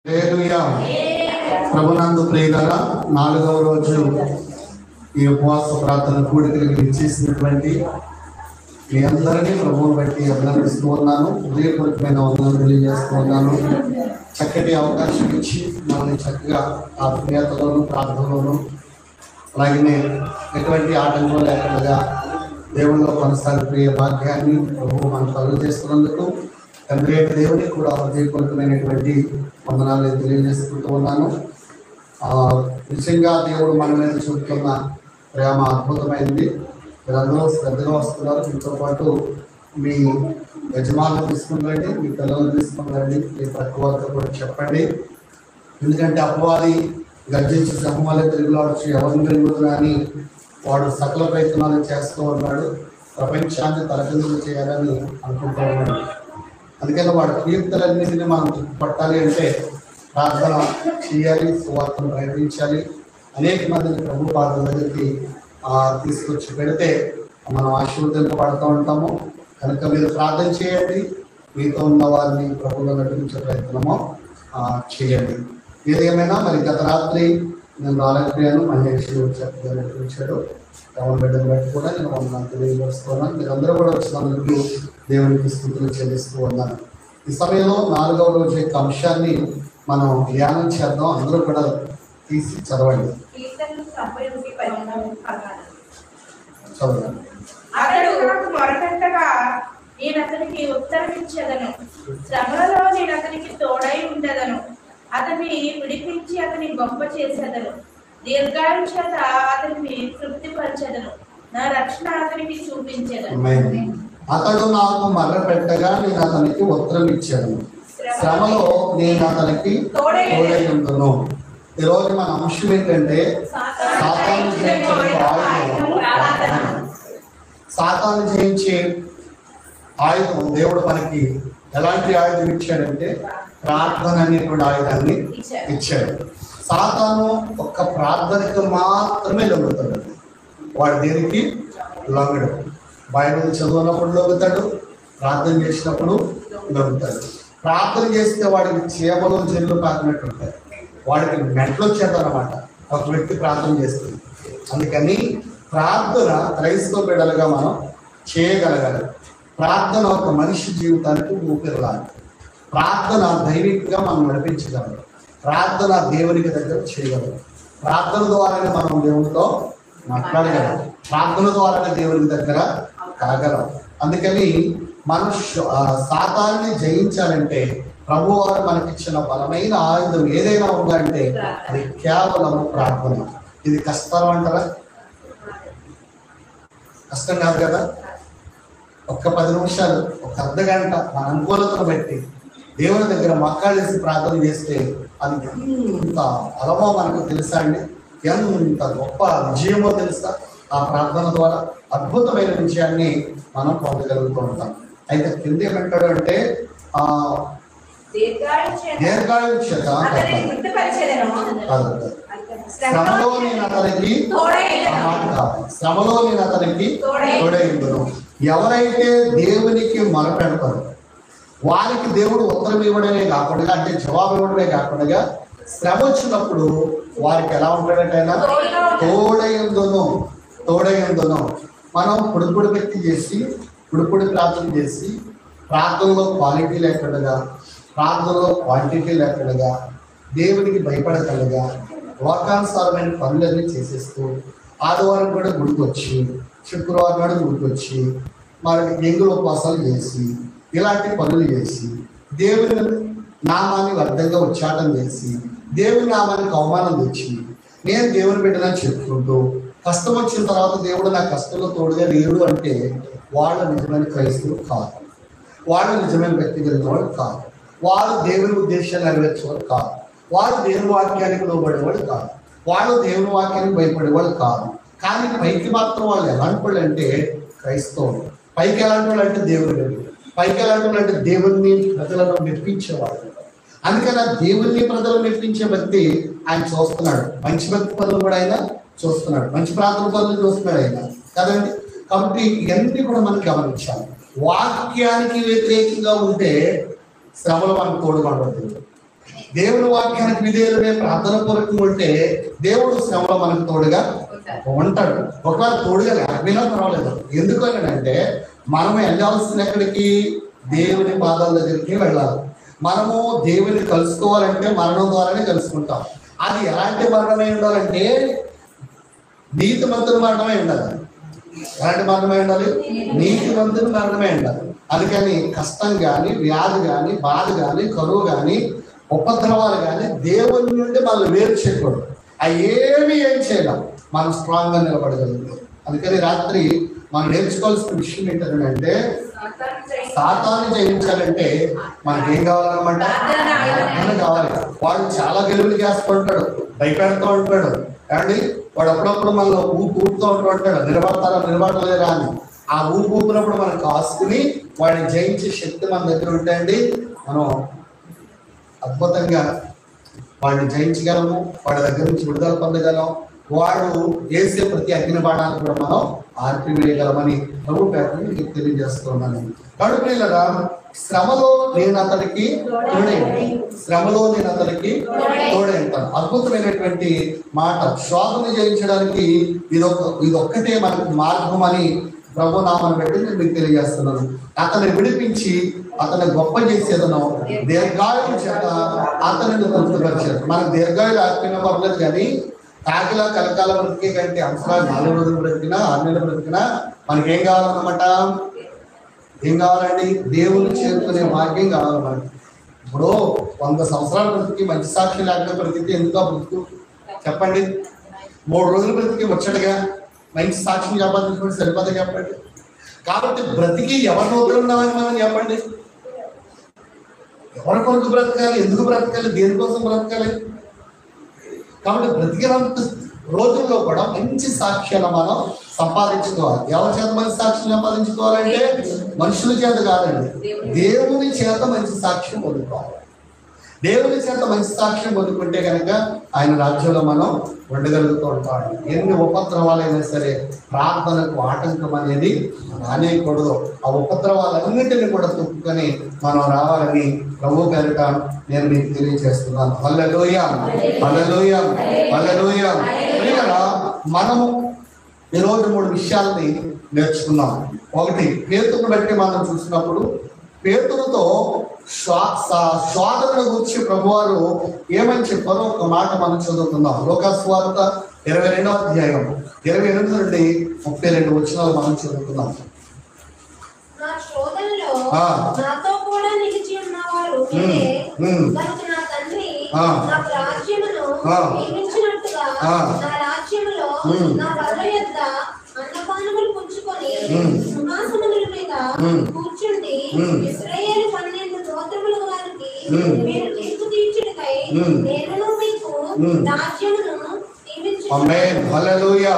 హల్లెలూయా. ప్రభునందు ప్రియరా, 4వ రోజు ఈ ఉపవాస ప్రార్థన కూడికలకు ఇచ్చేసినటువంటి మీ అందరినీ ప్రభువుని బట్టి అభినందిస్తూ ఉన్నాను. హృదయపూర్వకమైన వందనాలు తెలియజేస్తూ ఉన్నాను. చక్కటి అవకాశం ఇచ్చి మనల్ని చక్కగా ఆత్మీయతలోను ప్రార్థనలోను అలాగనే ఎటువంటి ఆటంకం లేకుండా దేవుళ్ళలో కొనసాగిపోయే భాగ్యాన్ని ప్రభువు మనకు కలుగజేస్తున్నందుకు తండ్రి యొక్క దేవుని కూడా హృదయపూర్వకమైనటువంటి వందనాలు తెలియజేసుకుంటూ ఉన్నాను. నిజంగా దేవుడు మన మీద చూపుతున్న ప్రేమ అద్భుతమైంది. మీరందరూ శ్రద్ధగా వస్తున్నారు. మీతో పాటు మీ యజమానులు తీసుకుని మీ పిల్లలు తీసుకుని మీ తక్కువతో కూడా చెప్పండి. ఎందుకంటే అపవాది గర్జించి సింహాలే తిరుగులాడచ్చు, ఎవరిని తిరుగుదు కానీ వాడు సకల ప్రయత్నాలు చేస్తూ ఉన్నాడు. ప్రపంచాన్ని తలకిందులు చేయాలని అనుకుంటూ ఉన్నాడు. అందుకని వాడి కీర్తలన్నింటినీ మనం పట్టాలి అంటే ప్రార్థన చేయాలి, సువార్తను ప్రకటించాలి. అనేక మందిని ప్రభు పాదల దగ్గరికి తీసుకొచ్చి పెడితే మనం ఆశీర్వదింపబడుతూ ఉంటాము. కనుక మీరు ప్రార్థన చేయండి, మీతో ఉన్న వారిని ప్రభువులో నడిపించే ప్రయత్నము చేయండి. ఏదేమైనా మరి గత రాత్రి నేను రాలేకపోయాను. మహేష్ చక్కగా నడిపించాడు. ఎవరి బిడ్డను బట్టి కూడా నేను వందనాలు తెలియజేస్తున్నాను. మీరందరూ కూడా వచ్చినందుకు దేవునికి స్తుతులు చెల్లిస్తూ ఉన్నాను. ఈ సమయంలో 4వ రోజు యొక్క అంశాన్ని మనం ధ్యానం చేద్దాం. అందరూ కూడా తీసి చదవండి. చదవండి. నేను అతనికి ఉత్తరమిచ్చేదను, శ్రమలలో నేను అతనికి తోడై ఉండేదను, అతన్ని విడిపించి అతని గొప్ప చేసేదను, దీర్ఘాయు చేత అతన్ని తృప్తిపరచెదను, నా రక్షణ అతనికి చూపించేదను. అతడు నాకు మర్ర పెట్టగా నేను అతనికి ఉత్తరం ఇచ్చాను, శ్రమలో నేను అతనికి తోడై ఉండును. ఈరోజు మన అంశం ఏంటంటే సాతాను జయించే ఆయుధం. దేవుడు మనకి ఎలాంటి ఆయుధం ఇచ్చాడంటే ప్రార్థన అనేటువంటి ఆయుధాన్ని ఇచ్చాడు. సాతాను ఒక్క ప్రార్థనకు మాత్రమే లొంగుతాడు. వాడు దేనికి లొంగడు. బైబిల్ చదువునప్పుడు లొంగుతాడు, ప్రార్థన చేసినప్పుడు లొంగుతాడు. ప్రార్థన చేస్తే వాడికి చేపలు జల్లు పాకినట్టు ఉంటాయి. వాడికి మెట్లు వచ్చేదన్నమాట ఒక వ్యక్తి ప్రార్థన చేస్తుంది. అందుకని ప్రార్థన క్రైస్తవ బిడ్డలుగా మనం చేయగలగాలి. ప్రార్థన ఒక మనిషి జీవితానికి ఊపిరిలాంటి. ప్రార్థన దైవికంగా మనం నడిపించగలం. ప్రార్థన దేవునికి దగ్గర చేయగలం. ప్రార్థన ద్వారానే మనం దేవునితో మాట్లాడగలం. ప్రార్థన ద్వారానే దేవునికి దగ్గర కాగలం. అందుకని మనం సాతాన్ని జయించాలంటే ప్రభు వారు మనకిచ్చిన బలమైన ఆయుధం ఏదైనా ఉందంటే అది కేవలం ప్రార్థన. ఇది కష్టం అంటారా? కష్టం కాదు కదా. ఒక్క 10 నిమిషాలు, ఒక అర్ధగంట మన అనుకూలతను బట్టి దేవుని దగ్గర మక్కాలేసి ప్రార్థన చేస్తే అది ఎంత బలమో మనకు తెలుసా అండి? ఎంత గొప్ప విజయమో తెలుసా? ఆ ప్రార్థన ద్వారా అద్భుతమైన విజయాన్ని మనం పొందగలుగుతూ ఉంటాం. అయితే కింద ఏమంటాడు అంటే దీర్ఘాయు చేత శ్రమలో నేను అతనికి తోడై ఉండును. ఎవరైతే దేవునికి మొరపెడతారో వారికి దేవుడు ఉత్తరం ఇవ్వడమే కాకుండా, అంటే జవాబు ఇవ్వడమే కాకుండా, శ్రమ వచ్చినప్పుడు వారికి ఎలా ఉంటాడంటే తోడై ఉండును. మనం పొడి వ్యక్తి చేసి పొడి ప్రార్థన చేసి ప్రార్థనలో క్వాలిటీ లేకుండా, ప్రార్థనలో క్వాంటిటీ లేకుండా, దేవునికి భయపడగలగా లోకానుసారమైన పనులన్నీ చేసేస్తూ ఆదివారం కూడా గుడికొచ్చి, శుక్రవారం నాడు గుడికొచ్చి, మనకి ఎంగుల ఉపవాసాలు చేసి, ఇలాంటి పనులు చేసి, దేవుని నామాన్ని వ్యర్థంగా ఉచ్చాటం చేసి, దేవుని నామానికి అవమానం తెచ్చి, నేను దేవుని బిడ్డనని చెప్పుకుంటూ కష్టం వచ్చిన తర్వాత దేవుడు నా కష్టంలో తోడుగా లేడు అంటే వాళ్ళు నిజమైన క్రైస్తవులు కాదు. వాళ్ళు నిజమైన వ్యక్తి కలిగిన వాళ్ళు కాదు. వారు దేవుని ఉద్దేశాన్ని నెరవేర్చేవాడు కాదు. వారు దేవుని వాక్యానికి లోబడేవాడు కాదు. వాళ్ళు దేవుని వాక్యానికి భయపడేవాళ్ళు కాదు. కానీ పైకి మాత్రం వాళ్ళు ఎలాంటి వాళ్ళు అంటే క్రైస్తవులు. పైకి ఎలాంటి వాళ్ళు అంటే దేవుని బిడ్డలు. పైకి ఎలాంటి వాళ్ళు అంటే దేవుని ప్రజలను మెప్పించేవాళ్ళు. అందుకని ఆ దేవుని ప్రజలను మెప్పించే వ్యక్తి ఆయన చూస్తున్నాడు. మంచి భక్తి పనులు కూడా ఆయన చూస్తున్నాడు. మంచి ప్రార్థన పనులు చూస్తున్నాడు ఆయన కదండి. కాబట్టి ఇవన్నీ కూడా మనం గమనించాలి. వాక్యానికి వ్యతిరేకంగా ఉంటే శ్రమలు మనకు తోడుపడబడుతుంది. దేవుని వాక్యానికి విధేయులమే ప్రార్థన పూర్వకంగా ఉంటే దేవుడు శ్రమలో మనకు తోడుగా ఉంటాడు. ఒకవేళ తోడుగా లేకపోయినా పర్వాలేదు. ఎందుకు అంటే మనం వెళ్ళాల్సిన ఎక్కడికి, దేవుని పాదాల దగ్గరికి వెళ్ళాలి. మనము దేవుని కలుసుకోవాలంటే మరణం ద్వారానే కలుసుకుంటాం. అది ఎలాంటి మరణమై ఉండాలంటే నీతిమంతుని మరణమై ఉండాలి. ఎలాంటి మరణమై ఉండాలి? నీతిమంతుని మరణమై ఉండాలి. అందుకని కష్టం కానీ, వ్యాధి కానీ, బాధ కానీ, కరువు కానీ, ఉపద్రవాలు కానీ దేవుని నుండి మనల్ని వేరు చేయకూడదు. అవి ఏం చేయలేం. మనం స్ట్రాంగ్గా నిలబడగలుగుతాం. అందుకని రాత్రి మనం నేర్చుకోవాల్సిన విషయం ఏంటంటే సాతాన్ని జయించాలంటే మనకేం కావాలన్నమాట? ప్రార్థన కావాలి. వాడు చాలా గెలుపులు చేస్తుంటాడు, భయపెడుతూ ఉంటాడు అండి. వాడు అప్పుడప్పుడు మనలో ఊపుతూ ఉంటాడు, నిలబడలేరా అని. ఆ ఊపినప్పుడు మనం కాసుకుని వాడిని జయించే శక్తి మన దగ్గర ఉంటాయండి. మనం అద్భుతంగా వాడిని జయించగలము, వాడి దగ్గర నుంచి విడుదల పొందగలం. వాడు వేసే ప్రతి అగ్ని బాణాన్ని కూడా మనం ఆర్పివేయగలమని ప్రభు పేరుని మీకు తెలియజేస్తున్నాను. కడుపులరా శ్రమలో నేను అతనికి తోడే ఉంటాను. అద్భుతమైనటువంటి మాట. శోధన జయించడానికి ఇదొక్కటే మనకు మార్గం అని ప్రభు నామాన్ని బట్టి నేను మీకు తెలియజేస్తున్నాను. అతన్ని విడిపించి అతన్ని గొప్ప చేసేదను దీర్ఘాయువు చేత అతనిని తృప్తిపరిచారు. మనకు దీర్ఘాయువు ఆత్మీయ పర్లేదు కానీ కాకిలా కలకాల బ్రతికే కంటే అంశాలు 4 రోజులు బ్రతికినా 6 నెలలు బ్రతికినా మనకేం కావాలన్నమాట? ఏం కావాలండి? దేవుని చేరుకునే భాగ్యం కావాలి మనకి. ఇప్పుడు 100 సంవత్సరాలు బ్రతికి మంచి సాక్షి లేకుండా బ్రతికి ఎందుకు బ్రతుకు చెప్పండి? 3 రోజులు బ్రతికి ముచ్చటగా మంచి సాక్షిని సంపాదించుకుంటే సరిపోతే చెప్పండి. కాబట్టి బ్రతికి ఎవరిని వదులున్నామని మనం చెప్పండి. ఎవరి కొరకు బ్రతకాలి? ఎందుకు బ్రతకాలి? దేనికోసం బ్రతకాలి? కాబట్టి బ్రతికినంత రోజుల్లో కూడా మంచి సాక్ష్యాలు మనం సంపాదించుకోవాలి. ఎవరి చేత మంచి సాక్ష్యం సంపాదించుకోవాలంటే మనుషుల చేత కాదండి, దేవుని చేత మంచి సాక్ష్యం పొందుకోవాలి. దేవుని చేత మంచి సాక్ష్యం పొందుకుంటే కనుక ఆయన రాజ్యంలో మనం ఉండగలుగుతూ ఉంటాం. ఎన్ని ఉపద్రవాలైనా సరే ప్రార్థనకు ఆటంకం అనేది రానేయకూడదు. ఆ ఉపద్రవాలన్నింటినీ కూడా తొక్కుకొని మనం రావాలని ప్రభు పేరిట నేను మీకు తెలియజేస్తున్నాను. హల్లెలూయా, హల్లెలూయా, హల్లెలూయా. మనము ఈరోజు 3 విషయాలని నేర్చుకున్నాం. ఒకటి, పేతురుని బట్టి మనం చూసినప్పుడు పేతురుతో శోధనను గురించి ప్రభువారు ఏమని చెప్పారో ఒక మాట మనం చదువుకుందాం. లోకాసు వార్త 22వ అధ్యాయం 28 నుండి 32 వచనాలు మనం చదువుకుందాం. నాతో కూడా నిలిచి ఉన్నవారు నా తండ్రి నాకు రాజ్యమును నియమించినట్టుగా నా రాజ్యములో నా బల్ల యొద్ద అన్నపానములు పుచ్చుకొని సింహాసనముల మీద కూర్చుండి ఇశ్రాయేలు 12 గోత్రముల వారికి మీరు తీర్పు తీర్చుటకై నేను మీకు రాజ్యమును ఆమేన్, హల్లెలూయా.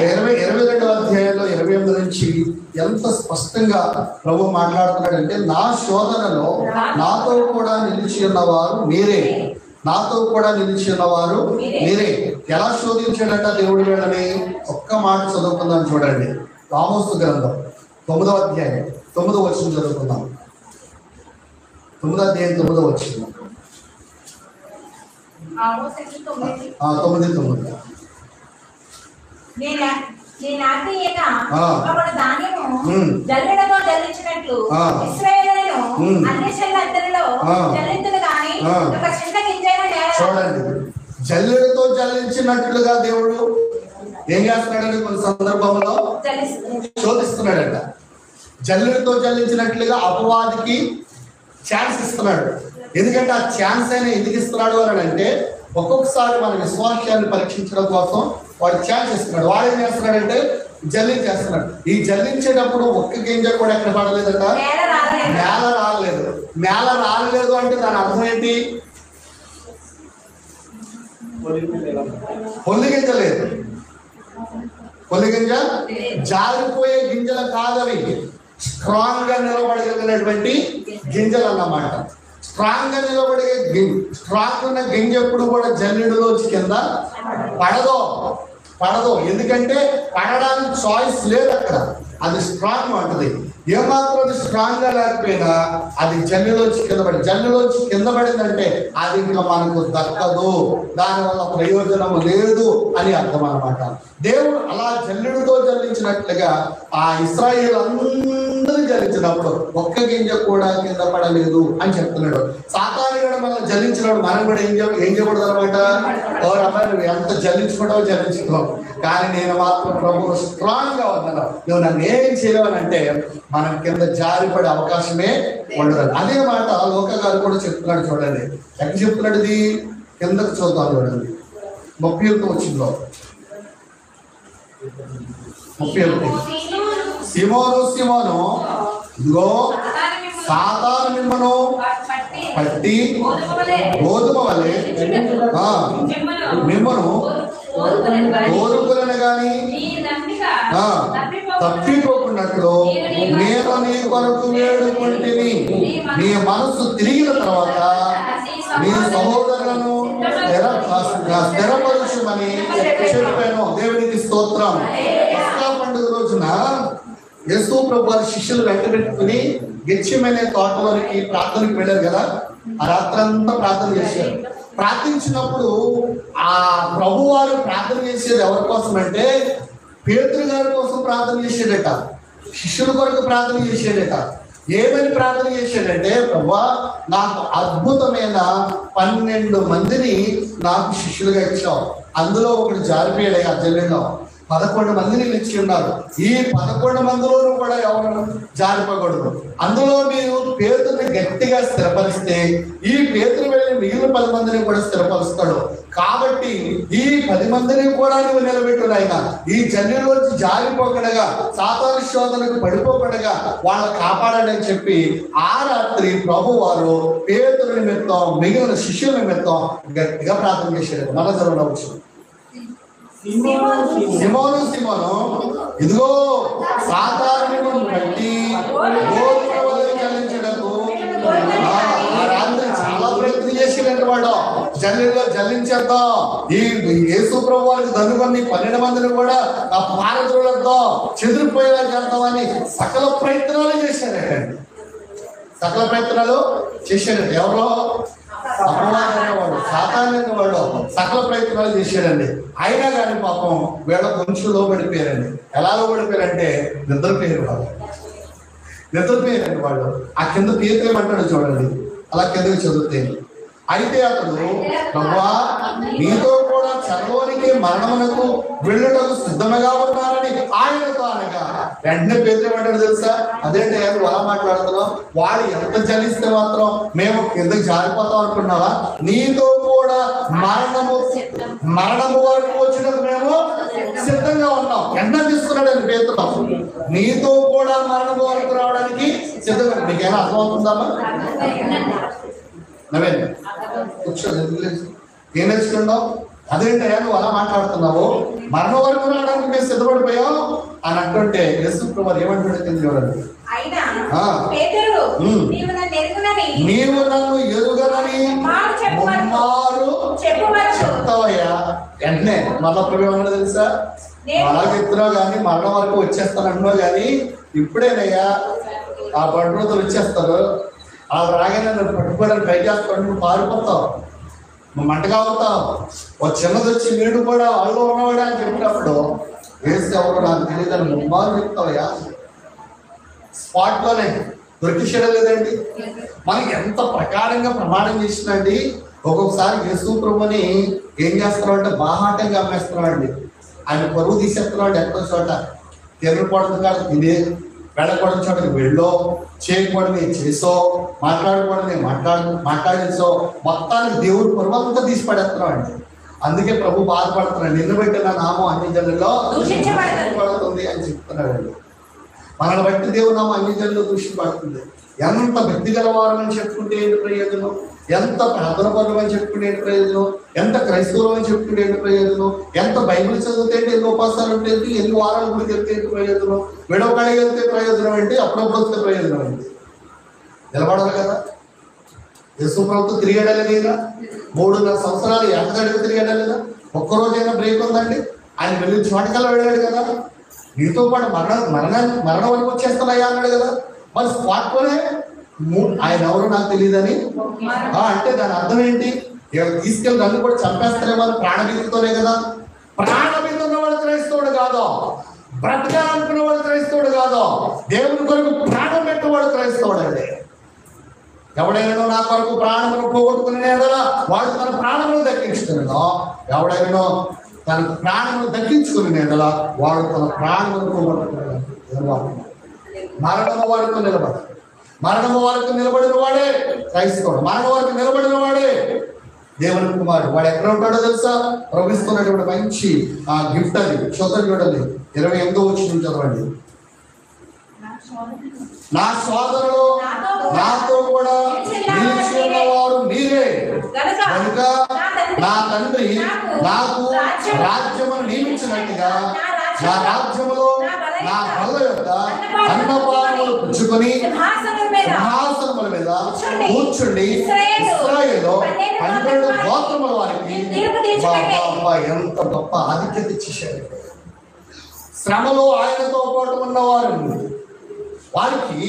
22వ అధ్యాయంలో 28 నుంచి ఎంత స్పష్టంగా ప్రభు మాట్లాడుతున్నాడంటే, నా శోధనలో నాతో కూడా నిలిచి ఉన్నవారు మీరే, నాతో కూడా నిలిచి ఉన్నవారు మీరే. ఎలా శోధించాడంట దేవుడి వేళని? ఒక్క మాట చదువుకుందాం చూడండి. ఆమోసు గ్రంథం 9వ అధ్యాయం 9వ వచనం చదువుకుందాం. 9వ అధ్యాయం 9వ వచనం. 9:9. జల్లెడతో జల్లించినట్లు ఇశ్రాయేలును అన్యజనులందరిలో జల్లింతులు గాని ఒక చిన్న గింజైనా నేల. చూడండి, జల్లెడతో జల్లించినట్లుగా దేవుడు ఏం చేస్తున్నాడంటే కొన్ని సందర్భంలో శోధిస్తున్నాడంట. జల్లెడతో జల్లించినట్లుగా అపవాదికి ఛాన్స్ ఇస్తున్నాడు. ఎందుకంటే ఆ ఛాన్స్ అయినా ఎందుకు ఇస్తున్నాడు అని అంటే, ఒక్కొక్కసారి మన విశ్వాసాన్ని పరీక్షించడం కోసం వాడు ఛాన్స్ ఇస్తున్నాడు. వాడు ఏం చేస్తున్నాడంటే జల్లించేస్తున్నాడు. ఈ జల్లించేటప్పుడు ఒక్క గింజ కూడా ఎక్కడ పడలేదట, నేల రాలేదు. నేల రాలేదు అంటే దాని అర్థం ఏంటి? పొల్లి గింజ లేదు. పొల్లి గింజ జారిపోయే గింజలు కాదవి, స్ట్రాంగ్ గా నిలబడగలిగినటువంటి గింజలు అన్నమాట. స్ట్రాంగ్ గా నిలబడే స్ట్రాంగ్ ఉన్న గింజ ఎప్పుడు కూడా జల్లెడలోంచి కింద పడదు. ఎందుకంటే పడడానికి చాయిస్ లేదు అక్కడ, అది స్ట్రాంగ్ ఉంటుంది. ఏమాత్రం స్ట్రాంగ్ గా లేకపోయినా అది జల్లులోంచి కింద పడిందంటే అది ఇంకా మనకు దక్కదు, దానివల్ల ప్రయోజనము లేదు అని అర్థం అన్నమాట. దేవుడు అలా జల్లుడితో జల్లించినట్లుగా ఆ ఇశ్రాయేలు అందరూ జల్లించినప్పుడు ఒక్క గింజ కూడా కింద పడలేదు అని చెప్తున్నాడు. సాతాను కూడా మనం జల్లించినాడు, మనం కూడా ఏం చేయకూడదు అనమాట. అమ్మాయి నువ్వు ఎంత జల్లించుకుంటావు, కానీ నేను మాత్రం ప్రభువు స్ట్రాంగ్ గా ఉన్నాను, నువ్వు నన్ను ఏం చేయలేవనంటే మనం కింద జారిపడే అవకాశమే ఉండదు. అదే మాట లోక గారు కూడా చెప్తున్నాడు. చూడండి ఎక్కడ చెప్తున్నాడు ఇది, కిందకు చూద్దాం చూడండి. 31 వచ్చిందో 31. సిమోను ఇదిగో సాతాను మిమ్మను పట్టి గోధుమ వలె మిమ్మను కోరుకులను గాని తప్పిపోకున్నట్లు నేను నీ కొరకు వేడుకుంటుని, నీ మనస్సు తిరిగిన తర్వాత నీ సహోదరులను స్థిరపరచుమని చెప్పాను. దేవునికి స్తోత్రం. పస్కా పండుగ రోజున యేసు ప్రభు వారి శిష్యులు వెంట పెట్టుకుని గెత్సేమనే తోటలోనికి ప్రార్థనకి వెళ్ళారు కదా. ఆ రాత్రంతా ప్రార్థన చేశారు. ప్రార్థించినప్పుడు ఆ ప్రభు వారు ప్రార్థన చేసేది ఎవరి కోసం అంటే పేతురు గారి కోసం ప్రార్థన చేసేదట, శిష్యుల కొరకు ప్రార్థన చేసేదట. ఏమని ప్రార్థన చేశాడంటే, ప్రభువా నాకు అద్భుతమైన 12 మందిని నాకు శిష్యులుగా ఇచ్చావు, అందులో ఒకటి జారిపోయాడు ఆ జల్లులో. 11 మందిని ఇచ్చి ఉన్నారు. ఈ 11 మందిలోనూ కూడా ఎవరు జారిపోకూడదు. అందులో మీరు పేతురుని గట్టిగా స్థిరపరిస్తే ఈ పేతురు వెళ్ళి మిగిలిన 10 మందిని కూడా స్థిరపరుస్తాడు. కాబట్టి ఈ 10 మందిని కూడా నువ్వు నిలబెట్టుడు ఆయన. ఈ జల్లులోంచి జారిపోకుండా, సాతాను శోధనకు పడిపోకుండా వాళ్ళని కాపాడాలని చెప్పి ఆ రాత్రి ప్రభు వారు పేతురు నిమిత్తం మిగిలిన శిష్యుల నిమిత్తం గట్టిగా ప్రార్థన చేశారు. మన జరగవచ్చు. సిమోను ఇదిగో సాతాను మిమ్మను పట్టి గోధుమ వలె జల్లించుటకు రాత్రి చాలా ప్రయత్నం చేసినట్టు వాడు జల్లించేద్దాం, ఈ యేసు ప్రభు వారికి దన్నుకొని 12 మందిని కూడా ఆ పారద్రోలతో చెదిరిపోయేలా చేద్దామని సకల ప్రయత్నాలు చేశారటండి. సకల ప్రయత్నాలు చేశాడండి. ఎవరో అపవాదనేవాడు, సాతాననేవాడు సకల ప్రయత్నాలు చేశాడండి. అయినా కానీ పాపం వీళ్ళ కొంచెం లోబడిపోయారండి. ఎలా లోబడిపోయారంటే నిద్రపోయారండి వాళ్ళు. ఆ కింద తీర్చేయమంటాడు చూడండి, అలా కిందకి చదివితే. అయితే అతడు ప్రభువా నీతో కూడా చెరలోనికి మరణమునకు వెళ్ళుటకు సిద్ధముగా ఉన్నారని ఆయనతో అనగా వెంటనే పేతురేమంటాడు తెలుసా? అదేంటే నువ్వు అలా మాట్లాడుతున్నావు, వాడు ఎంత జలిస్తే మాత్రం మేము కిందకి జారిపోతాం అనుకున్నావా? నీతో కూడా మరణము వరకు వచ్చినప్పుడు మేము సిద్ధంగా ఉన్నాం. ఎంత తీసుకున్నాడు అని పేతురు, నీతో కూడా మరణము వరకు రావడానికి సిద్ధంగా. నీకేనా అర్థమవుతుందమ్మా? నవేన్ ఏం నేర్చుకున్నావు? అదేంటయ్యా నువ్వు అలా మాట్లాడుతున్నావు, మరణం వరకు రావడానికి మేము సిద్ధపడిపోయావు అని అంటుంటే యేసు ప్రభువు ఏమంటాడు చూడండి, నీవు నన్ను ఎరుగనని ముమ్మారు చెప్తావయ్యా. వెంటనే మళ్ళా ప్రభు ఏమన్నా తెలుసా? అలాగెత్తున్నావు కానీ మరణం వరకు వచ్చేస్తాను అంటున్నావు కానీ ఇప్పుడేనయ్యా ఆ బండ్రోతులు వచ్చేస్తారు, వాళ్ళు రాగానే నువ్వు పట్టుకోవడానికి ట్రై చేస్తావు, నువ్వు పారిపోతావు, నువ్వు మంటగా అవుతావు. ఒక చిన్నది వచ్చి వీడు కూడా వాళ్ళు ఉన్నవాడే అని చెప్పినప్పుడు వేస్తే ఎవరు నాకు తెలియదని ముమ్మారు చెప్తావయ్యా. స్పాట్లోనే దొరికించడం లేదండి. మనకి ఎంత ప్రకారంగా ప్రమాణం చేసిందండి. ఒక్కొక్కసారి యేసు ప్రభుని ఏం చేస్తున్నాం అంటే బాహాటంగా అమ్మేస్తున్నాం అండి. ఆయన పరువు తీసేస్తున్నాం అండి. ఎక్కడో చోట తిరగకూడదు కాదు తినే, వెళ్ళకూడదు చోటకి వెళ్ళో, చేయకూడదు చేసో, మాట్లాడకూడదు మాట్లాడేసో, మొత్తానికి దేవుడు పరువంతా తీసి పడేస్తున్నాం అండి. అందుకే ప్రభు బాధపడుతున్నాడు, నిన్ను పెట్టిన నామం అన్ని జనుల్లో దూషించబడుతుంది అని చెప్తున్నాడండి. మనల్ని బట్టి దేవుడు నామం అన్ని జనుల్లో దూషించబడుతుంది. ఎంత భక్తి గలవారం అని చెప్పుకుంటే ఏంటి ప్రయోజనం? ఎంత ప్రార్థన పరులు అని చెప్పుకుంటే ఏంటి ప్రయోజనం? ఎంత క్రైస్తవులు అని చెప్పుకుంటే ఏంటి ప్రయోజనం? ఎంత బైబిల్ చదివితే ఏంటి, ఎన్ని ఉపాసాలు ఉంటే ఏంటి, ఎన్ని వారాల గుడికి వెళ్తే ఏంటి ప్రయోజనం? విడవకాడికి వెళ్తే ప్రయోజనం ఏంటి, అప్పుడప్పుడు వస్తే ప్రయోజనం ఏంటి? నిలబడాలి కదా. యేసు ప్రభుత్వం తిరిగేయడం లేదా? 3.5 సంవత్సరాలు ఎక్కడికి తిరిగేయడం లేదా? ఒక్కరోజైనా బ్రేక్ ఉందండి? ఆయన వెళ్ళిన చోటకల్లా వెళ్ళాడు కదా. నీతో పాటు మరణం వరకు వచ్చేస్తున్నాయా అన్నాడు కదా. మరి స్పాట్లోనే ఆయన ఎవరు నాకు తెలియదని అంటే దాని అర్థం ఏంటి? తీసుకెళ్ళి నన్ను కూడా చంపేస్తారేమో ప్రాణభీతితోనే కదా. ప్రాణభీతి ఉన్నవాడు క్రైస్తవుడు కాదు, బ్రతకాలనుకున్నవాడు క్రైస్తవుడు కాదు, దేవుని కొరకు ప్రాణం పెట్టేవాడు క్రైస్తవుడు అండి. ఎవడైనా నా కొరకు ప్రాణమును పోగొట్టుకునే కదా వాడు తన ప్రాణమును దక్కించుకున్నాడో, ఎవడైనా తన ప్రాణమును దక్కించుకునే కదా వాడు తన ప్రాణమును పోగొట్టుకున్నాడు. మరణము వరకు నిలబడ, మరణము వరకు నిలబడిన వాడే క్రైస్తవుడు, మరణం వరకు నిలబడిన వాడే దేవుని కుమారుడు. వాడు ఎక్కడ ఉంటాడో తెలుసా? ప్రవహిస్తున్నటువంటి మంచి ఆ గిఫ్ట్ అది. చూడండి 28వ వచనం చదవండి. నా సోదరులు నాతో కూడా నిలిచి ఉన్నవారు మీరే కనుక నా తండ్రి నాకు రాజ్యమును నియమించినట్టుగా నా రాజ్యములో నా బల్ల యొక్క అన్నపానములు పుచ్చుకొని సింహాసనముల మీద కూర్చుండి ఇశ్రాయేలులో 12 గోత్రముల వారికి ఎంత గొప్ప ఆధిక్యత ఇచ్చేశారు. శ్రమలో ఆయనతో పాటు ఉన్నవారు వారికి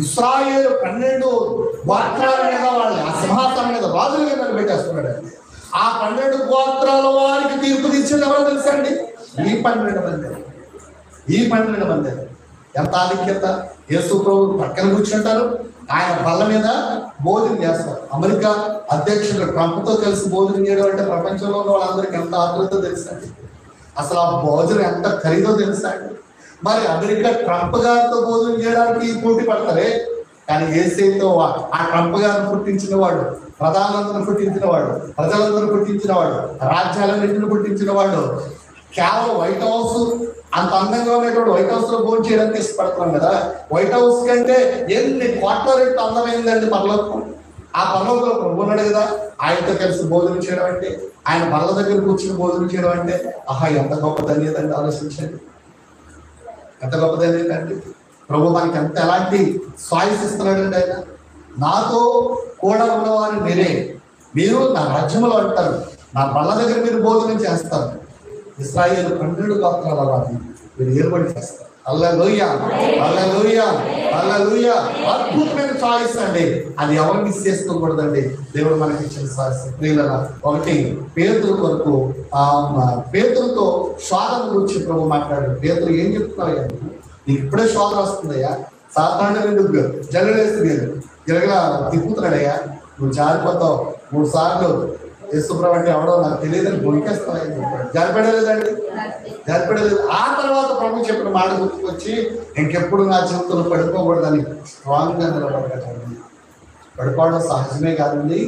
ఇశ్రాయేలు 12 గోత్రాల మీద వాళ్ళని ఆ సింహాసనం మీద రాజులుగా నిలబెట్టేస్తున్నాడు. ఆ 12 గోత్రాల వారికి తీర్పు తీర్చేది ఎవరో తెలుసా అండి? ఈ 12 మంది. ఈ 12 మంది ఎంత ఆధిక్యత! యేసు ప్రభు పక్కన కూర్చుంటారు, ఆయన బల్ల మీద భోజనం చేస్తారు. అమెరికా అధ్యక్షుడు ట్రంప్తో కలిసి భోజనం చేయడం అంటే ప్రపంచంలో ఉన్న వాళ్ళందరికీ ఎంత ఆతృత తెలుసండి. అసలు ఆ భోజనం ఎంత ఖరీదో తెలుసా అండి. మరి అమెరికా ట్రంప్ గారితో భోజనం చేయడానికి పోటీ పడతారే, కానీ యేసయ్యతో ఆ ట్రంప్ గారిని పుట్టించిన వాడు, ప్రధానులందరూ పుట్టించిన వాడు, ప్రజలందరూ పుట్టించిన వాడు, రాజ్యాలన్నింటిని పుట్టించిన వాడు, కేవలం వైట్ హౌస్ అంత అందంగా ఉన్నటువంటి వైట్ హౌస్ లో భోజనం చేయడానికి ఇష్టపడుతున్నాం కదా. వైట్ హౌస్ కంటే ఎన్ని కోట్ల రెట్లు అందమైందండి పరలోకం. ఆ పరలోకంలో ప్రభు ఉన్నాడు కదా, ఆయనతో కలిసి భోజనం చేయడం అంటే, ఆయన బల్ల దగ్గర కూర్చుని భోజనం చేయడం అంటే ఆహా ఎంత గొప్ప ధన్యత అండి. ఆలోచించండి, ఎంత గొప్ప ధన్యత అండి. ప్రభు మనకి ఎంత ఎలాంటి చాయిస్ ఇస్తున్నాడండి. ఆయన నాతో కూడా ఉన్నవారు మీరే, మీరు నా రాజ్యంలో అంటారు, నా బల్ల దగ్గర మీరు భోజనం చేస్తారు. ఇశ్రాయేలు 12 గోత్రాల వారిని మీరు ఏర్పడి చేస్తారు. హల్లెలూయా, హల్లెలూయా, హల్లెలూయా. అద్భుతమైన చాయిస్ అండి. అది ఎవరు మిస్ చేసుకోకూడదండి. దేవుడు మనకి ఇచ్చిన చాయిస్. ప్రియులారా, ఒకటి పేతురు కొరకు పేతురుతో శోధన గురించి ప్రభు మాట్లాడాడు. పేతురు ఏం చెప్తున్నావు? నీకు ఇప్పుడే శోధన వస్తుందయ్యా, సాధారణంగా నువ్వు జల్లడేసి లేదు గిరగలా తిప్పుతున్నాడయ్యా, నువ్వు జారిపోతావు 3 సార్లు యేసుప్రభు అంటే ఎవడో నాకు తెలియదని బొనికేస్తాయని చెప్పాడు. జారిపడలేదండి, జారిపడలేదు. ఆ తర్వాత ప్రభు చెప్పిన మాట గుర్తుకొచ్చి ఇంకెప్పుడు నా జీవితంలో పడిపోకూడదని స్ట్రాంగ్ గా నిలబడగలండి. పడిపోవడం సహజమే కాదండి,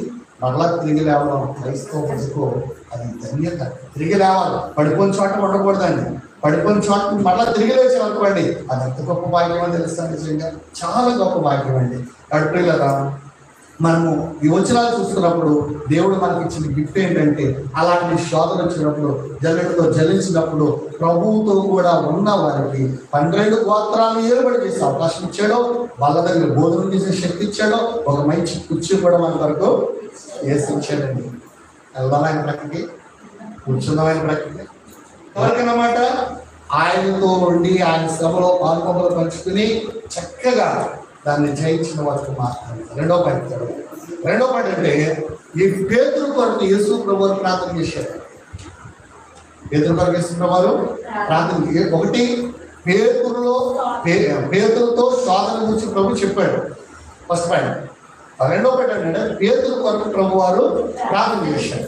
మరలా తిరిగి లేవడం క్రైస్తవ బతుకు అది ధన్యత. తిరిగి లేవాలి, పడిపోయిన చోట ఉండకూడదండి. పడిపోయిన చోట మరలా తిరిగి లేచి అనుకోండి, అది ఎంత గొప్ప భాగ్యం అని తెలుస్తాను. నిజంగా చాలా గొప్ప భాగ్యం అండి. అడుగులరా, మనము ఈ వచనాలు చూస్తున్నప్పుడు దేవుడు మనకి ఇచ్చిన గిఫ్ట్ ఏంటంటే, అలాంటి శోధన వచ్చినప్పుడు జల్లెడతో జల్లించినప్పుడు ప్రభువుతో కూడా ఉన్న వారికి 12 గోత్రాలు ఏర్పడి చేసే అవకాశం ఇచ్చాడో, వాళ్ళ దగ్గర భోజనం చేసే శక్తి ఇచ్చాడో, ఒక మంచి కుర్చీ కూడా మన వరకు వేసి ఇచ్చాడండి. వెళ్దాం ఆయన ప్రక్కకి, కూర్చుందాం ఆయన ప్రక్కకి. ఎవరికన్నమాట ఆయనతో ఉండి ఆయన శ్రమలో పాల్గొమలు పంచుకుని చక్కగా దాన్ని జయించిన వారికి మాత్రమే. రెండో పాయింట్ అంటే, ఈ పేతురు కొరకు యేసు ప్రభువు ప్రార్థన చేశారు. పేతురు కొరకు యేసు ప్రభువు ప్రార్థన. ఒకటి పేతురుతో శోధన గురించి ప్రభు చెప్పాడు, ఫస్ట్ పాయింట్. రెండో పాయింట్ ఏంటంటే, పేతురు కొరకు ప్రభు వారు ప్రార్థన చేశాడు.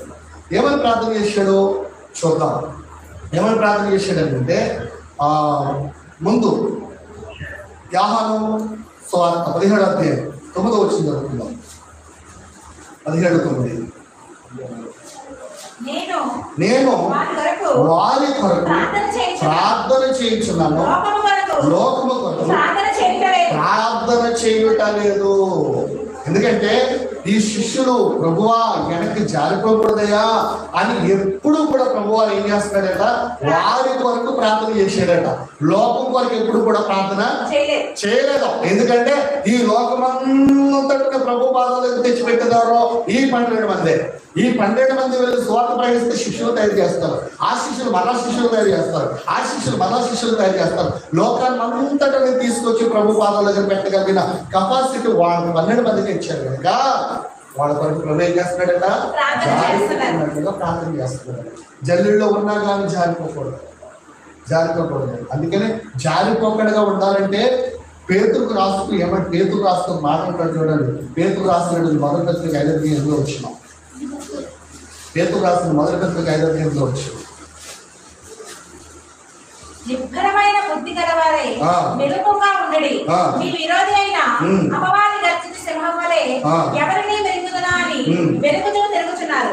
ఏమని ప్రార్థన చేశాడో చూద్దాం. ఏమని ప్రార్థన చేశాడు అంటే, ముందు యోహాను సువార్త 17వ అధ్యాయం 9వ వచనం చదువుకుందాం. 17:9. నేను వారి కొరకు ప్రార్థన చేయించున్నాను, లోకము కొరకు ప్రార్థన చేయుటలేదు. ఎందుకంటే ఈ శిష్యులు ప్రభువా వెనక్కి జారిపోకూడదయా అని ఎప్పుడు కూడా ప్రభువా ఏం చేస్తున్నాడట, వారి కొరకు ప్రార్థన చేశాడట. లోకం కొరకు ఎప్పుడు కూడా ప్రార్థన చేయలేదు. ఎందుకంటే ఈ లోకమంతటిని ప్రభు పాదాలకు తెచ్చిపెట్టేదారో ఈ 12 మందే. ఈ 12 మంది వెళ్ళి సువార్త ప్రకటిస్తే శిష్యులు తయారు చేస్తారు, ఆ శిష్యులు మరలా శిష్యులు తయారు చేస్తారు, ఆ శిష్యులు మరలా శిష్యులు తయారు చేస్తారు. లోకాన్ని అంతటా తీసుకొచ్చి ప్రభు పాదాల దగ్గర పెట్టగలిగిన కెపాసిటీ వాళ్ళు 12 మందికి ఇచ్చారు కనుక వాళ్ళ కొరకు ప్రభు ఏం చేస్తున్నాడట? ప్రార్థన చేస్తున్నాడు. జల్లుల్లో ఉన్నా కానీ జారిపోకూడదు. అందుకనే జారిపోకడగా ఉండాలంటే పేతురుకు రాస్తూ ఏమంటే పేతురు రాస్తూ మాట ఉంటాడు చూడండి. పేతురు రాసిన మొదటి పత్రిక 5:8 వచ్చినాం. పేతురు రాసిన మొదటి పత్రిక 5:8 వచ్చినాం. నిబ్బరమైన బుద్ధి గలవారై మెలకువగా ఉండండి. మీ విరోధి అయిన అపవాది గర్జించు సింహం వలె ఎవరిని మెరుగుదునా అని వెలుగుతూ తిరుగుతున్నారు.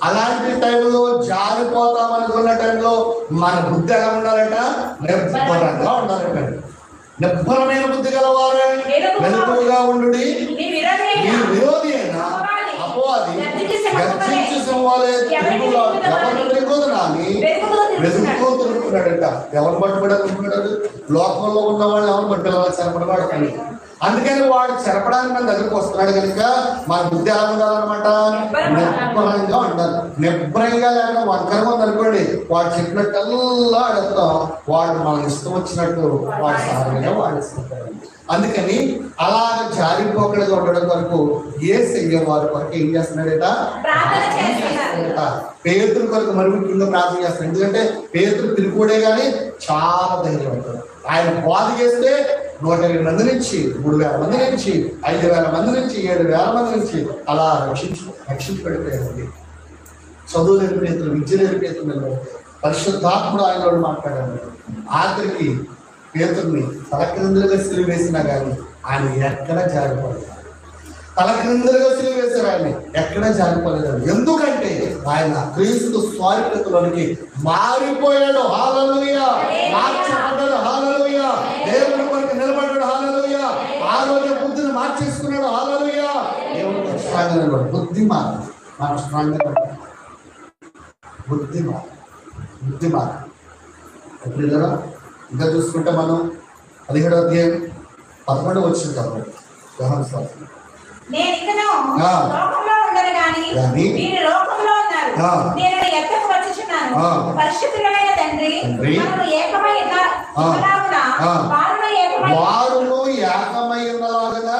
అలాంటి టైంలో జారిపోతాం అనుకున్న టైంలో మన బుద్ధి ఎలా ఉండాలట? నిబ్బరంగా ఉండాలట. నిబ్బరమైన బుద్ధి గలవారే మెలకువగా ఉండుడి. మీ విరోధి అయిన అపవాది గర్జించు సింహం వలె ఎవరిని తిరుగుదునా అని వెతుకుతూ తిరుగుతున్నాడట. ఎవరు పట్టుబడాలనుకున్నాడు? లోకంలో ఉన్న వాళ్ళు ఎవరు పట్టుకోవాలి? చెరపడవాడు కానీ. అందుకని వాడు చెరపడానికి మన దగ్గరకు వస్తున్నాడు కనుక మన బుద్ధి ఎలా ఉండాలన్నమాట? నిబ్బరంగా ఉండాలి. నిబ్బరంగా లేకుండా వంకరగా ఉందనుకోండి, వాడు చెప్పినట్టల్లా అడుగుతాం, వాడు మనకు ఇష్టం వచ్చినట్టు వాడు సారంగా వాడిస్తుంటాడు. అందుకని అలా జారిపోకడగా ఉండడం వరకు యేసయ్య వారి కొరకు ఏం చేస్తున్నాడట? పేతురు కొరకు మరి ముఖ్యంగా ప్రార్థన చేస్తాడు. ఎందుకంటే పేతురు తిరుగుడే కానీ చాలా ధైర్యం ఉంటాడు. ఆయన బాధ చేస్తే 120 మంది నుంచి 3000 మంది నుంచి 5000 మంది నుంచి 7000 మంది నుంచి అలా రక్షించబడిపోయాడు. చదువు లేని పేతులు, విద్య లేని పేతులు, పరిశుద్ధాత్ముడు ఆయనలో మాట్లాడాడు. ఆఖరికి పేతుర్ని తలక్రిందులుగా సిలువ వేసినా కానీ ఆయన ఎక్కడ జారిపోలేదు. తలక్రిందులుగా సిలువ వేశారు, ఆయన ఎక్కడ జారిపోలేదు. ఎందుకంటే ఆయన క్రీస్తు స్వార్థలోనికి మారిపోయాడు. హల్లెలూయా! మార్చబడ్డాడు. హల్లెలూయా! దేవుని కొరకు నిలబడ్డాడు. హల్లెలూయా! ఆరోగ్య బుద్ధిని మార్చేసుకున్నాడు. హల్లెలూయా! దేవుని స్ట్రాంగ్ నిలబడు. బుద్ధి మారు, మనం స్ట్రాంగ్ బుద్ధి మారు. ఎప్పుడు కదా ఇంకా చూసుకుంటే మనం 17వ అధ్యాయం 11 వచ్చింది కాబట్టి యోహాను సువార్త. నేను ఇకను లోకంలో ఉండను గాని మీరు లోకంలో ఉన్నారు. నేను ఎక్కడికి వచ్చుచున్నాను. పరిశుద్ధుడైన తండ్రి మనము ఏకమై ఉన్నలాగున వారును ఏకమై ఉన్నలాగున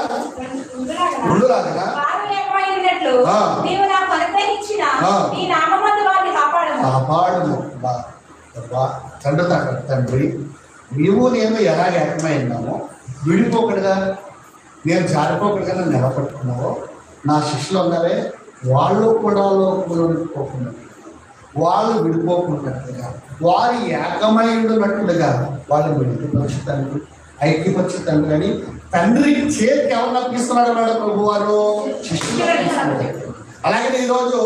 వారు ఏకమై ఉన్నట్లు నీవు నాకు అనుగ్రహించిన నీ నామమందు వారిని కాపాడుము. తండ్రి నీవు నేను ఎలా ఏకమై ఉన్నామో విడిపోకడుగా, నేను జారిపోకడుగా నన్ను నిలబట్టుకున్నావో నా శిష్యులు ఉన్నారే వాళ్ళు కూడా లోకంలోకి పోకుండా, వాళ్ళు విడిపోకున్నట్టుగా, వారు ఏకమై ఉన్నట్టుగా వాళ్ళు విడిపరుచుతండ్రి, ఐక్యపరుచుతండ్రి అని తండ్రి చేతికి ఎవరు అప్పిస్తున్నాడు అన్నాడు ప్రభు వారు? శిష్యులు. అలాగే ఈరోజు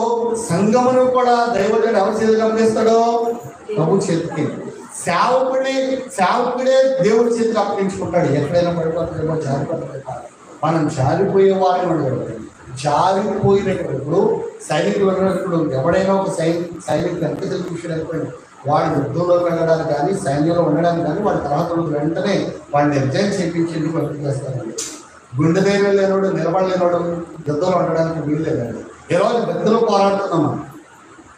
సంఘమును కూడా దైవజనుడు ఎవరి చేతికి అప్పగిస్తాడో? ప్రభు చేతికి. సేవకుడే దేవుడి చేతికి అప్పగించుకుంటాడు. ఎక్కడైనా పడిపోతాడేమో, జారిపోతాడు. మనం జారిపోయే వారిని ఉండదు. జారిపోయినప్పుడు సైనికులు ఉన్నప్పుడు ఎవడైనా ఒక సైనికుడు ఎంత తెలిసిన అయిపోయింది, వాడు యుద్ధంలో వెళ్ళడానికి కానీ సైన్యంలో ఉండడానికి కానీ వాడి తర్వాత వెంటనే వాడిని నిర్జయం చేయించి పంపించేస్తారండి. గుండె ధైర్యం లేనోడు, నిలబడలేనోడు యుద్ధంలో ఉండడానికి వీలు లేదండి. ఈరోజు భక్తులు పోరాడుతున్నామా,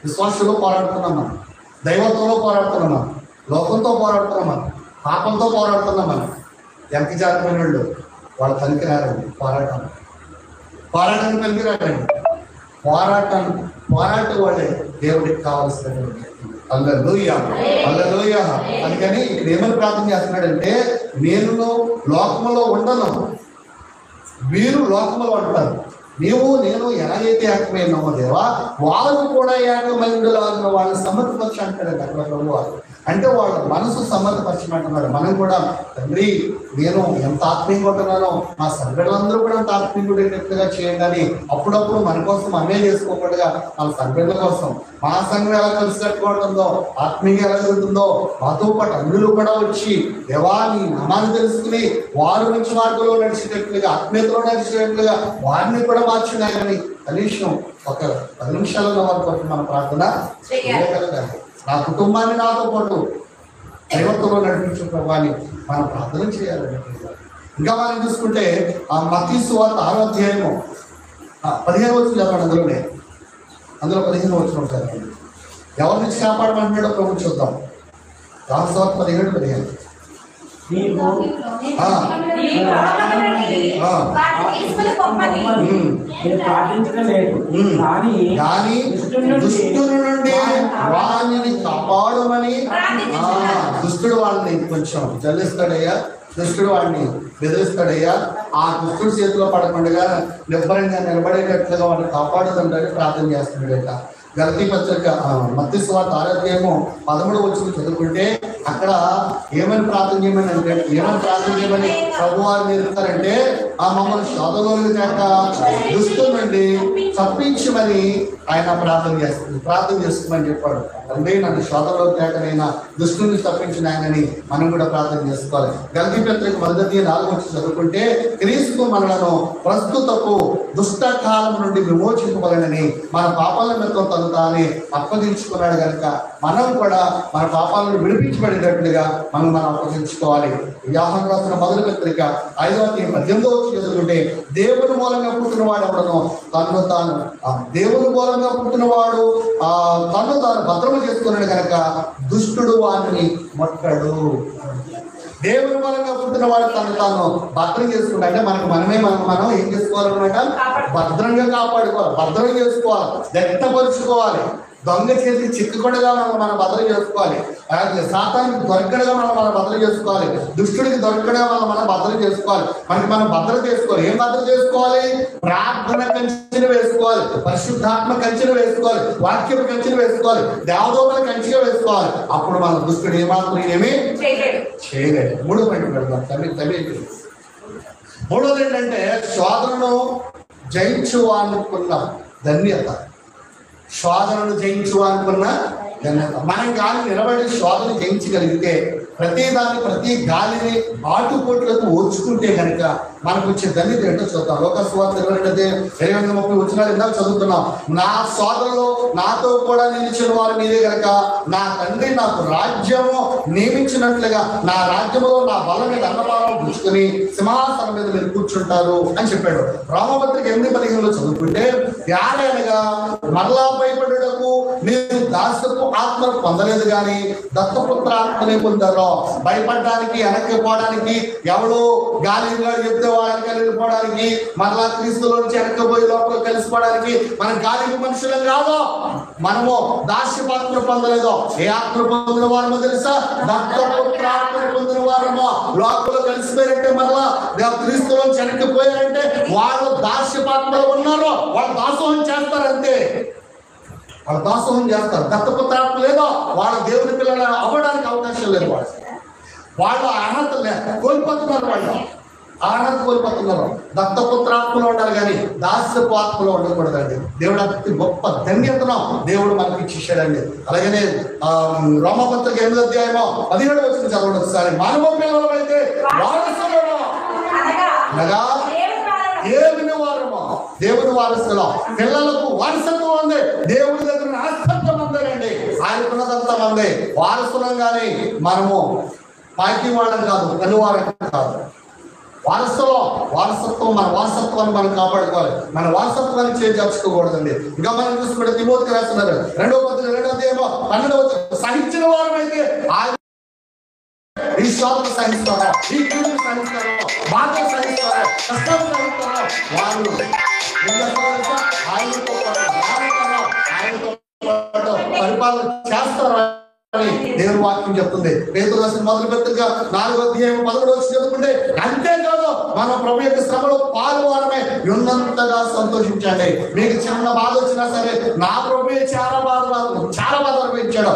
విశ్వాసంలో పోరాడుతున్నామా, దైవత్వంలో పోరాడుతున్నామా, లోకంతో పోరాడుతున్నామా, పాపంతో పోరాడుతున్నామా? ఎంత జారిపోయిన వాళ్ళు వాళ్ళ పనికి రారండి. పోరాటానికి పనికి రారండి. పోరాటం వాళ్ళే దేవుడికి కావాల్సినటువంటి. హల్లెలూయా, హల్లెలూయా. అందుకని ఇక్కడ ఏమని ప్రార్థన చేస్తున్నాడంటే, నేను లోకములో ఉండను, మీరు లోకములో ఉంటారు. నీవు నేను ఎలాగైతే ఏకమైనామో దేవా, వారు కూడా ఏకమైండులాగా వాళ్ళని సమర్థపరచు అంటాడు అక్కడ ప్రభు వారు. అంటే వాళ్ళ మనసు సమర్థపరచమంటున్నాడు. మనం కూడా తండ్రి నేను ఎంత ఆత్మీయంగా ఉంటున్నానో మా సభ్యులందరూ కూడా అంత ఆత్మీయుడైనట్టుగా చేయండి. అప్పుడప్పుడు మన కోసం అమ్మే చేసుకోకుండా మన సభ్యుల కోసం మా సంఘం ఎలా కలిసి కట్టుకుంటుందో, ఆత్మీయంగా ఎలా జరుగుతుందో మాతో పాటు అన్యులు కూడా వచ్చి దేవా నీ నామాన్ని తెలుసుకుని వారు మంచి మార్గంలో నడిచేటట్లుగా, ఆత్మీయతలో నడిచేటట్లుగా వారిని కూడా మార్చున్నాయని కనీసం ఒక 10 నిమిషాలలో వారి కోసం మన ప్రార్థన చేయగలగాలి. నా కుటుంబాన్ని నాతో పాటు దైవత్వంలో నడిపించే ప్రభావాన్ని మనం ప్రార్థన చేయాలని. ఇంకా మనం చూసుకుంటే ఆ మత్తయి సువార్త 6వ అధ్యాయము 15వ వచనం చదవండి. అందులోనే అందులో 15 వచ్చిన ఒకసారి ఎవరి నుంచి కాపాడమంటున్నాడో ప్రభు చూద్దాం. యోహాను సువార్త 17:15. కానీ దుష్టుని నుండి వాణిని కాపాడమని. దుష్టుడు వాళ్ళని కొంచెం జల్లిస్తాడయ్యా, దుష్టుడు వాడిని బెదిరిస్తాడయ్యా, ఆ దుష్టుడు చేతిలో పడకుండా నిబ్బరంగా నిలబడేటట్లుగా వాడిని కాపాడుతుంటాడని ప్రార్థన చేస్తున్నాడట. గలతీ పత్రిక మత్తయి సువార్త 6వ అధ్యాయము 13వ వచనం చదువుకుంటే అక్కడ ఏమని ప్రార్థన చేయమని ప్రభువారు నేర్పుతారంటే, ఆ మమ్మల్ని శోధనలోకి తేక దుష్టుల నుండి తప్పించమని ఆయన ప్రార్థన చేసుకోమని చెప్పాడు. అంటే నన్ను శోధనలోకి తేకనైనా దుష్టుని తప్పించిన ఆయనని మనం కూడా ప్రార్థన చేసుకోవాలి. గలతీ పత్రిక 1వ అధ్యాయం 4వ వచనం చదువుకుంటే క్రీస్తు మనలను ప్రస్తుతపు దుష్ట కాలం నుండి విమోచింపబలనని మన పాపాల మీద తను తానే అప్పగించుకున్నాడు కనుక మనం కూడా మన పాపాలను విడిపించబడినట్లుగా మనం అప్పగించుకోవాలి. యోహాను రాసిన మొదటి పత్రిక 5వ అధ్యాయం 18వ వచనం చదువుకుంటే దేవుని మూలంగా పుట్టినవాడు ఎవడనో దేవుని మూలంగా పుట్టినవాడు తను తాను భద్రము చేసుకున్నాడు కనుక దుష్టుడు వాడిని మొట్టడు. దేవుని మూలంగా పుట్టిన వాడు తను తాను భద్రం చేసుకుంటా అంటే మనం ఏం చేసుకోవాలన్నమాట, భద్రంగా కాపాడుకోవాలి, భద్రం చేసుకోవాలి, వ్యక్తపరుచుకోవాలి. దొంగ చేతికి చిక్కకుండా మనం భద్రం చేసుకోవాలి, సాతానికి దొరకడగా మనం భద్రం చేసుకోవాలి, దుష్టుడికి దొరకడగా మనం భద్రం చేసుకోవాలి. మనం భద్రత చేసుకోవాలి. ఏం భద్రత చేసుకోవాలి? ప్రార్థన కంచెను వేసుకోవాలి, పరిశుద్ధాత్మ కంచెను వేసుకోవాలి, వాక్యం కంచెను వేసుకోవాలి, దేవదూతల కంచెగా వేసుకోవాలి. అప్పుడు మన దుష్టుడు ఏమాత్రం ఏమీ చేయలేదు. 3వ పాయింట్ పెడతాం. 3వది ఏంటంటే శోధనను జయించువానుకున్న ధన్యత. శోధనను జయించువానుకున్న ధన్యత. మనం గాలి నిలబడి శోధన జయించగలిగితే ప్రతి గాలిని ఆటుపోట్లకు ఓర్చుకుంటే కనుక మనకు వచ్చే ధన్యత ఏంటో చూద్దాం. లోకాసు వార్త 22:30 వచనాలు ఇందాక చదువుతున్నాం. నా సోదరులు నాతో కూడా నిలిచిన వారి మీదే కనుక నా తండ్రి నాకు రాజ్యము నియమించినట్లుగా నా రాజ్యంలో నా బల మీద అన్నపానం పుచ్చుకొని సింహాసనం మీద మీరు కూర్చుంటారు అని చెప్పాడు. రోమపత్రిక 8:15 చదువుకుంటే యాలనగా మరలా భయపడుటకు మీరు దాసపు ఆత్మను పొందలేదు కానీ దత్తపుత్ర ఆత్మనే పొందారు. భయపడడానికి, వెనక్కిపోవడానికి, ఎవడో గాలి చెప్తే వాళ్ళకి వెళ్ళిపోవడానికి, మరలా క్రీస్తులో నుంచి వెనక్కిపోయి లోపల కలిసిపోవడానికి మనం గాలికి మనుషులం కాదు. మనము దాస్యపాత్ర పొందలేదు. ఏ ఆత్మ పొందిన వారమో తెలుసా? దత్తపుత్ర ఆత్మను పొందిన వారమో. లోపల కలిసిపోయారంటే మరలా క్రీస్తులో నుంచి వెనక్కిపోయారంటే వాళ్ళు దాస్యపాత్రలో ఉన్నారు, వాళ్ళు దాసోహం చేస్తారంతే. వాళ్ళు దాసోహం చేస్తారు. దత్తపుత్రాత్మ లేదో వాళ్ళ దేవుని పిల్లలు అవ్వడానికి అవకాశం లేదు. వాళ్ళు అర్హత కోల్పోతున్నారు, వాళ్ళు అర్హత కోల్పోతున్నారు. దత్తపుత్రాత్మలో ఉండాలి కానీ దాస్యపు ఆత్మలో ఉండకూడదండి. దేవుడు అతి గొప్ప ధన్యతను దేవుడు మనకి ఇచ్చేసాడండి. అలాగనే రోమపత్రిక 8వ అధ్యాయము 17వ వచనం చదవండి ఒకసారి. మానవ పిల్లలు అయితే వారసులు అనగా దేవుని వారము, దేవుని వారసులు. పిల్లలకు వారసత్వం ఉంది, దేవుని దగ్గర ఆస్తత్వం ఉందండి, ఆయనకున్నదంతా ఉంది. వారసులం కానీ మనము పార్టీ వాళ్ళం కాదు, పనివారం కాదు. వారసత్వం మన వారసత్వాన్ని మనం కాపాడుకోవాలి. మన వారసత్వాన్ని చేర్చుకోకూడదండి. ఇంకా మనం చూసుకుంటే తిమోతికి రాస్తున్నారు 2వ పత్రిక 2వ అధ్యాయము 12వ వచనం. సహించిన వారం అయితే ఈ శోధన సహిస్తారో, ఈ కీడును సహిస్తారో, బాధలు సహిస్తారో, కష్టాలు సహిస్తారో వాళ్ళు ఆయనతో పాటు పరిపాలన చేస్తారో అని దేవుని వాక్యం చెప్తుంది. పేతురు రాసిన మొదటి పత్రిక 4వ అధ్యాయం 11వ వచనం చదువుకుంటే అంతేకాదు మన ప్రభు యొక్క శ్రమలో పాల్గొనడమే ఉన్నంతగా సంతోషించండి. మీకు చిన్న బాధ వచ్చినా సరే నా ప్రభు చాలా బాధ అనుభవించాడు.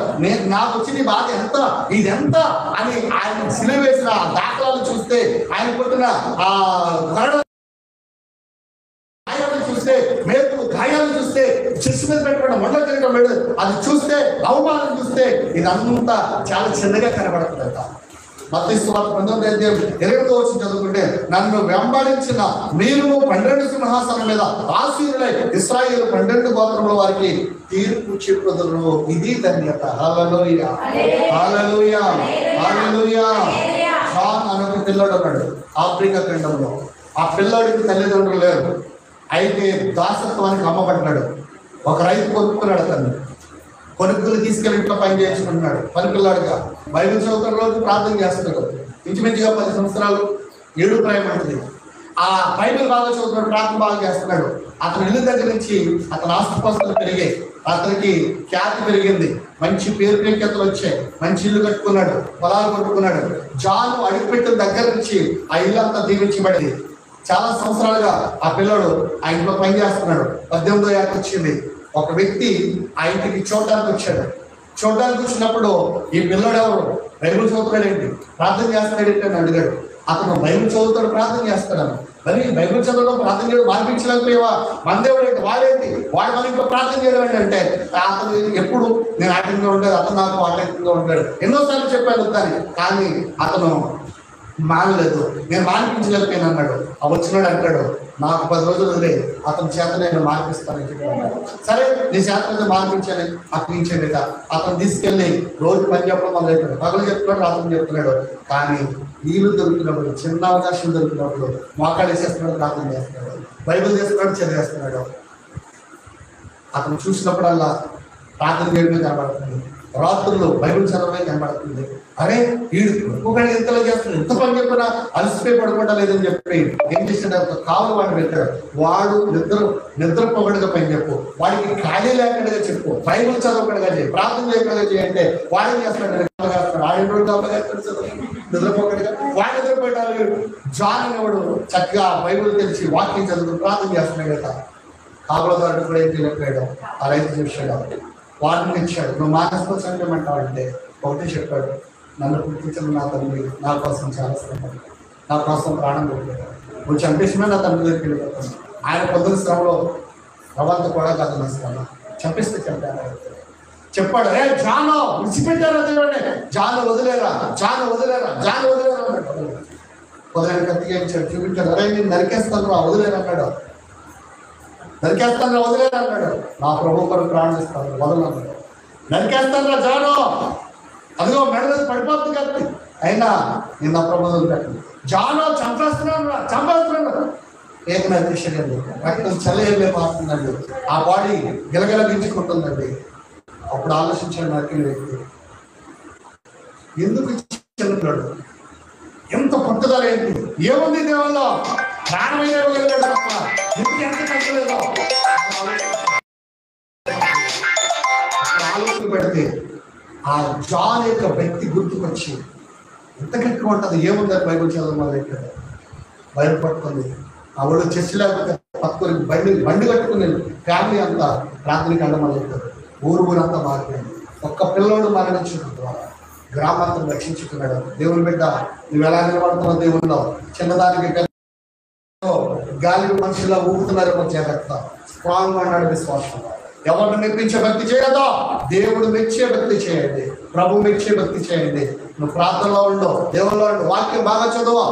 నాకు వచ్చిన బాధ ఎంత, ఇది ఎంత అని ఆయన సిలువ వేసిన దాఖలాలు చూస్తే, ఆయన పుట్టిన చూస్తే, మేకులు గాయాలు చూస్తే, శిశు మీద పెట్టుకున్న మొండ తిరగడం అది చూస్తే, అవమానం చూస్తే ఇదంతా చాలా చిన్నగా కనబడుతుందట. మత్తయి సువార్త 19వ అధ్యాయం 20వ వచనం చదువుకుంటే నన్ను వెంబడించిన మీరు 12 సింహాసనం మీద ఆసీనులై ఇశ్రాయేలు 12 గోత్రముల వారికి తీర్పు చెప్పుదురు. ఇది ధన్యత. హల్లెలూయా, హల్లెలూయా, హల్లెలూయా. జాన్ అనే ఒక పిల్లాడు ఉన్నాడు ఆఫ్రికా ఖండంలో. ఆ పిల్లాడికి తల్లిదండ్రులు లేరు, అయితే దాసత్వానికి అమ్మబడ్డాడు. ఒక రైతు కొనుక్కున్నాడు, అతన్ని కొనుక్కులు తీసుకెళ్ళి ఇంట్లో పని చేయించుకుంటున్నాడు. పనిపిల్లాడుగా బైబిల్ చదువుతున్న రోజు ప్రార్థన చేస్తున్నాడు. ఇంచుమించుగా 10 సంవత్సరాలు 7 ప్రాయం ఉంటుంది. ఆ బైబిల్ బాగా చదువుతున్నాడు, ప్రార్థన బాగా చేస్తున్నాడు. అతని ఇల్లు దగ్గర నుంచి అతని ఆస్తుపాస్తులు పెరిగాయి, అతనికి ఖ్యాతి పెరిగింది, మంచి పేరు ప్రఖ్యాతులు వచ్చాయి, మంచి ఇల్లు కట్టుకున్నాడు, పొలాలు కొట్టుకున్నాడు. జాను అడుగుపెట్టిన దగ్గర నుంచి ఆ ఇల్లు అంతా దీవించబడింది. చాలా సంవత్సరాలుగా ఆ పిల్లడు ఆ ఇంట్లో పని చేస్తున్నాడు. 18వ ఏట వచ్చింది. ఒక వ్యక్తి ఆ ఇంటికి చూడడానికి వచ్చాడు. చూడడానికి వచ్చినప్పుడు ఈ పిల్లడు ఎవరు, బైబిల్ చదువుతాడేంటి, ప్రార్థన చేస్తాడేంటి అని అడిగాడు. అతను బైబిల్ చదువుతాడు, ప్రార్థన చేస్తాడని. మరి బైబిల్ చదవడం ప్రార్థన చేయడం మార్పించలేకపోయావా, మన దేవుడు ఏంటి, వాడేంటి, వాడు మన ఇంట్లో ప్రార్థన చేయడం ఏంటంటే అతను ఎప్పుడు నేను ఆటంకంగా ఉంటాడు, అతను నాకు ఆటంకంగా ఉంటాడు. ఎన్నోసార్లు చెప్పాను దాన్ని, కానీ అతను మానలేదు. నేను మార్పించలేకపోయాను అన్నాడు. ఆ వచ్చినాడు అంటాడు, నాకు 10 రోజులు వదిలే, అతని చేత నేను మార్పిస్తానని చెప్పాను. సరే నీ చేత మార్పించాను, అప్పించాడు. అతను తీసుకెళ్ళి రోజు పని చెప్పడం మొదలెట్టాడు. పగలు చెప్తున్నాడు, రాత్రి చెప్తున్నాడు. కానీ నీళ్ళు దొరికినప్పుడు, చిన్న అవకాశం దొరికినప్పుడు మోకాలు వేసేస్తున్నాడు, ప్రార్థన చేస్తున్నాడు, బైబిల్ చేస్తున్నాడు, చదివేస్తున్నాడు. అతను చూసినప్పుడల్లా ప్రార్థన చేయడమే కనబడుతుంది, రాత్రులు బైబిల్ చదవడమే కనబడుతుంది. అరే వీడు ఇంకొకటి ఎంతలో చేస్తున్నాడు, ఎంత పని చెప్పినా అలసిపోయి పడుకోవడం లేదని చెప్పి ఏం చేశాడు, కావులు వాడిని పెట్టాడు. వాడు నిద్రపోకడుగా పని చెప్పు, వాడికి ఖాళీ లేకుండా చెప్పు, బైబిల్ చదవకడుగా చేయి, ప్రార్థన చేయకుండా చేయంటే వాడేం చేస్తాడు, నిద్రపోకడుగా వాడు నిద్రపోయాడు. జాన్ అనేవాడు చక్కగా బైబిల్ తెలిసి వాక్యం చదువుతూ ప్రార్థన చేస్తున్నాడు కదా. కాపులదారుడు కూడా ఏం తెలియకపోయాడు. ఆ రైతు చూశాడు, వాడిని ఇచ్చాడు. నువ్వు మానసిక సంఘం అంటావంటే ఒకటే చెప్పాడు, నన్ను పుట్టించిన నా తండ్రి నా కోసం చాలా శ్రమ, నా కోసం ప్రాణం పెట్టాడు. నువ్వు చంపేసినా నా తండ్రి దగ్గరికి వెళ్ళిపోతాను. ఆయన పొద్దున శ్రమలో రవంత కూడా కాదు నా శ్రమ, చంపిస్తే చంపాను చెప్పాడు. రే జాను విడిచిపెట్టారా దేవుడే, జాను వదిలేరా, జాను వదిలేరా, జాను వదిలేరా అన్నాడు. వదిలేని కత్తిగా ఇచ్చాడు, చూపించాడు. అరే నేను నరికేస్తాను రా, వదిలేరు అన్నాడు. నరికేస్తాను రా, వదిలేరు అన్నాడు. నా ప్రభు కొరకు ప్రాణం ఇస్తాను, వదలన్నాడు. నరికేస్తాను రా జాను, అదిగో మెడలో పడిపోతుంది కత్తి, అయినా నేను నా ప్రభు వదిలిపెట్టాను. జాను చంపేస్తున్నాను రా, చంపేస్తున్నాడు. ఏకనైతిషండి రక్తం చల్లే మారుతుందండి, ఆ బాడీ గిలగిల గించుకుంటుందండి. అప్పుడు ఆలోచించాడు నరికిన వ్యక్తి, ఎందుకు చెల్లుతున్నాడు, ఎంత పట్టుదల ఏంటి, ఏముంది దేవుల్లో, ప్రాణమైన వెళ్ళాడు తప్ప ఎందుకు ఎంత కట్టలేదో ఆలోచన పెడితే ఆ జాన్ యొక్క వ్యక్తి గుర్తుకొచ్చి ఎంత గట్టిగా ఉంటుంది, ఏముందని బైబిల్ చదవడం మొదలెట్టాడు. బైబిల్ పట్టుకుంది, ఆ ఊళ్ళో చర్చి లేకపోతే పట్టుకొని బండి కట్టుకుని ఫ్యామిలీ అంతా ప్రార్థనకి అండ మొదలెట్టారు. ఊరంతా మారిపోయింది. ఒక్క పిల్లోడు మరణించడం ద్వారా గ్రామాంతం రక్షించుకున్నాడు. దేవుని బిడ్డ నువ్వు ఎలా నిలబడుతున్నావు, దేవుల్లో చిన్నదానికి గాలి మనుషులా ఊపుతున్నారేమో చేత స్ట్రాంగ్ అన్నాడు విశ్వాసం. ఎవరిని మెప్పించే భక్తి చేయదో, దేవుడు మెచ్చే భక్తి చేయండి, ప్రభు మెచ్చే భక్తి చేయండి. నువ్వు ప్రార్థనలో ఉండు, దేవుల్లో ఉండు, వాక్యం బాగా చదువు,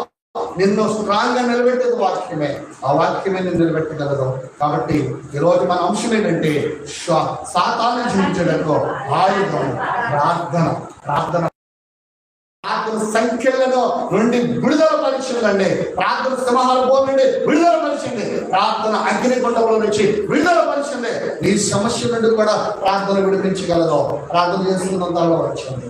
నిన్ను స్ట్రాంగ్ గా నిలబెట్టేది వాక్యమే, ఆ వాక్యమే నిన్ను నిలబెట్టగలదు. కాబట్టి ఈరోజు మన అంశం ఏంటంటే సాతాన్ని జయించడానికి ఆయుధం ప్రార్థన. ప్రార్థన సంఖ్యలలో నుండి విడుదల పరిచిందండి, ప్రార్థన సింహాల బోధ నుండి విడుదల పరిచింది, ప్రార్థన అగ్నిగుండంలో నుంచి విడుదల పరిచింది. నీ సమస్య నుండి కూడా ప్రార్థన విడిపించగలదు. ప్రార్థన చేస్తున్నంతలో వచ్చింది.